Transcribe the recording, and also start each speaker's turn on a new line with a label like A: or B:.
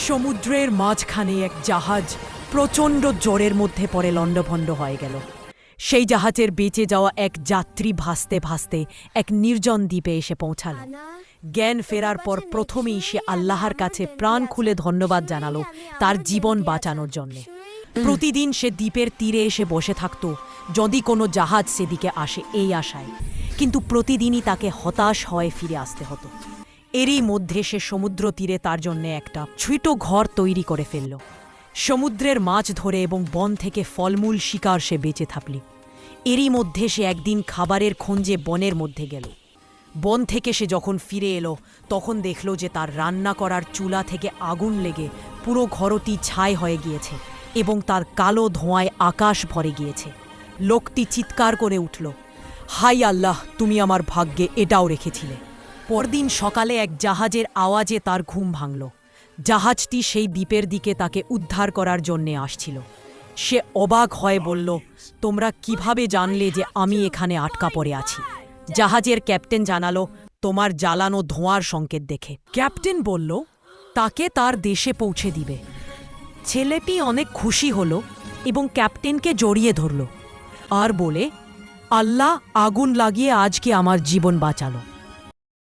A: সমুদ্রের মাঝখানে এক জাহাজ প্রচণ্ড জোরের মধ্যে পড়ে লণ্ডভণ্ড হয়ে গেল। সেই জাহাজের বেঁচে যাওয়া এক যাত্রী ভাসতে ভাসতে এক নির্জন দ্বীপে এসে পৌঁছাল। জ্ঞান ফেরার পর প্রথমেই সে আল্লাহর কাছে প্রাণ খুলে ধন্যবাদ জানালো তার জীবন বাঁচানোর জন্যে। প্রতিদিন সে দ্বীপের তীরে এসে বসে থাকত যদি কোনো জাহাজ সেদিকে আসে এই আশায়, কিন্তু প্রতিদিনই তাকে হতাশ হয়ে ফিরে আসতে হতো। এরই মধ্যে সে সমুদ্র তীরে তার জন্য একটা ছোট ঘর তৈরি করে ফেলল। সমুদ্রের মাছ ধরে এবং বন থেকে ফলমূল শিকার সে বেঁচে থাকলি। এরই মধ্যে সে একদিন খাবারের খোঁজে বনের মধ্যে গেল। বন থেকে সে যখন ফিরে এলো তখন দেখল যে তার রান্না করার চুলা থেকে আগুন লেগে পুরো ঘরটি ছাই হয়ে গিয়েছে এবং তার কালো ধোঁয়ায় আকাশ ভরে গিয়েছে। লোকটি চিৎকার করে উঠল, হাই আল্লাহ, তুমি আমার ভাগ্যে এটাও রেখেছিলে। পরদিন সকালে এক জাহাজের আওয়াজে তার ঘুম ভাঙল। জাহাজটি সেই দ্বীপের দিকে তাকে উদ্ধার করার জন্যে আসছিল। সে অবাক হয়ে বলল, তোমরা কিভাবে জানলে যে আমি এখানে আটকা পড়ে আছি? জাহাজের ক্যাপ্টেন জানালো, তোমার জ্বালানো ধোঁয়ার সংকেত দেখে। ক্যাপ্টেন বলল, তাকে তার দেশে পৌঁছে দিবে। ছেলেটি অনেক খুশি হলো এবং ক্যাপ্টেনকে জড়িয়ে ধরল আর বলে, আল্লাহ আগুন লাগিয়ে আজকে আমার জীবন বাঁচালো।